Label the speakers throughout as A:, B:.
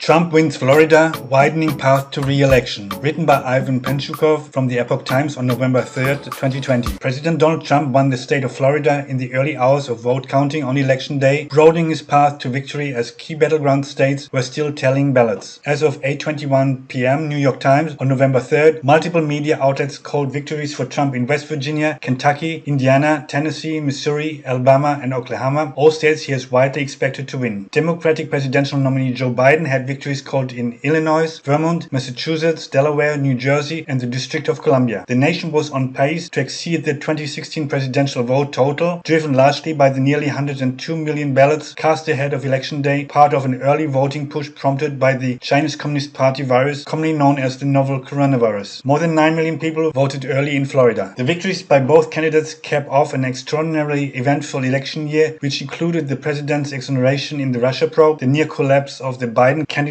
A: Trump wins Florida, widening path to re-election. Written by Ivan Penchukov from the Epoch Times on November 3, 2020. President Donald Trump won the state of Florida in the early hours of vote counting on election day, broadening his path to victory as key battleground states were still tallying ballots. As of 8:21 p.m. New York Times on November 3rd, multiple media outlets called victories for Trump in West Virginia, Kentucky, Indiana, Tennessee, Missouri, Alabama, and Oklahoma, all states he is widely expected to win. Democratic presidential nominee Joe Biden had victories called in Illinois, Vermont, Massachusetts, Delaware, New Jersey, and the District of Columbia. The nation was on pace to exceed the 2016 presidential vote total, driven largely by the nearly 102 million ballots cast ahead of Election Day, part of an early voting push prompted by the Chinese Communist Party virus, commonly known as the novel coronavirus. More than 9 million people voted early in Florida. The victories by both candidates cap off an extraordinarily eventful election year, which included the president's exoneration in the Russia probe, the near collapse of the Biden candidacy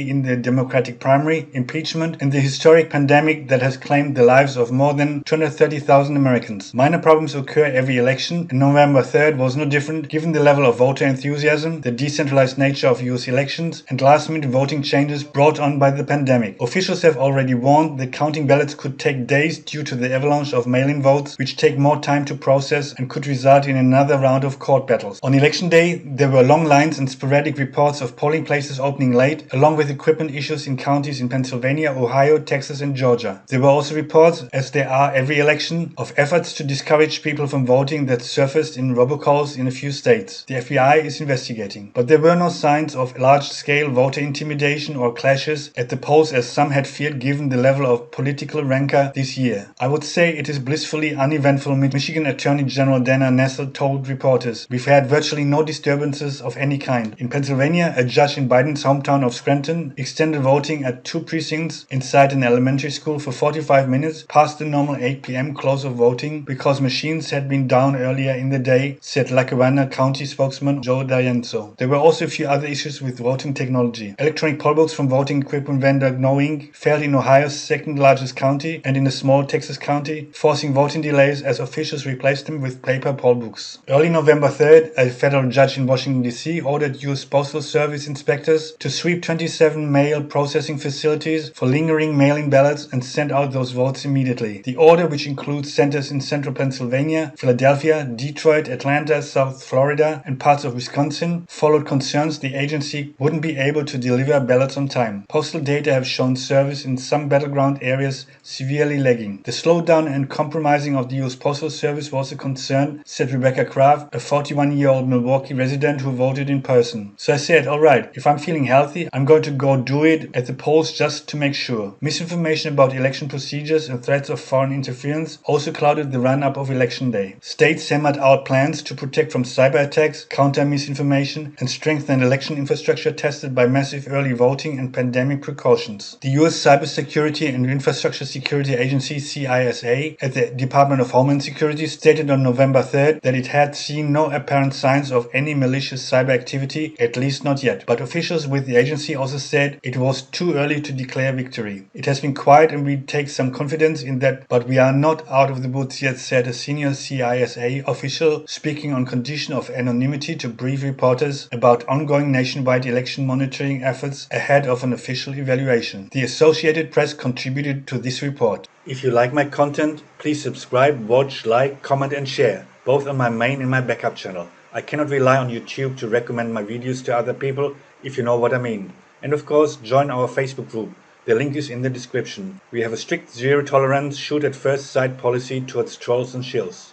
A: in the Democratic primary, impeachment, and the historic pandemic that has claimed the lives of more than 230,000 Americans. Minor problems occur every election, and November 3rd was no different given the level of voter enthusiasm, the decentralized nature of US elections, and last-minute voting changes brought on by the pandemic. Officials have already warned that counting ballots could take days due to the avalanche of mail-in votes, which take more time to process and could result in another round of court battles. On Election Day, there were long lines and sporadic reports of polling places opening late, along with equipment issues in counties in Pennsylvania, Ohio, Texas, and Georgia. There were also reports, as there are every election, of efforts to discourage people from voting that surfaced in robocalls in a few states. The FBI is investigating. But there were no signs of large-scale voter intimidation or clashes at the polls as some had feared given the level of political rancor this year. I would say it is blissfully uneventful, Michigan Attorney General Dana Nessel told reporters. We've had virtually no disturbances of any kind. In Pennsylvania, a judge in Biden's hometown of Scranton extended voting at 2 precincts inside an elementary school for 45 minutes past the normal 8 p.m. close of voting because machines had been down earlier in the day, said Lackawanna County spokesman Joe D'Arienzo. There were also a few other issues with voting technology. Electronic poll books from voting equipment vendor Knowing failed in Ohio's second largest county and in a small Texas county, forcing voting delays as officials replaced them with paper poll books. Early November 3rd, a federal judge in Washington, D.C. ordered U.S. Postal Service inspectors to sweep 27 mail processing facilities for lingering mail-in ballots and send out those votes immediately. The order, which includes centers in central Pennsylvania, Philadelphia, Detroit, Atlanta, South Florida, and parts of Wisconsin, followed concerns the agency wouldn't be able to deliver ballots on time. Postal data have shown service in some battleground areas severely lagging. The slowdown and compromising of the U.S. Postal Service was a concern, said Rebecca Kraft, a 41-year-old Milwaukee resident who voted in person. So I said, all right, if I'm feeling healthy, I'm going to go do it at the polls just to make sure. Misinformation about election procedures and threats of foreign interference also clouded the run-up of Election Day. States hammered out plans to protect from cyber attacks, counter misinformation, and strengthen election infrastructure tested by massive early voting and pandemic precautions. The U.S. Cybersecurity and Infrastructure Security Agency, CISA, at the Department of Homeland Security stated on November 3rd that it had seen no apparent signs of any malicious cyber activity, at least not yet. But officials with the agency also said it was too early to declare victory. It has been quiet and we take some confidence in that, but we are not out of the woods yet, said a senior CISA official speaking on condition of anonymity to brief reporters about ongoing nationwide election monitoring efforts ahead of an official evaluation. The Associated Press contributed to this report. If you like my content, please subscribe, watch, like, comment and share, both on my main and my backup channel. I cannot rely on YouTube to recommend my videos to other people, if you know what I mean. And of course, join our Facebook group. The link is in the description. We have a strict zero tolerance, shoot at first sight policy towards trolls and shills.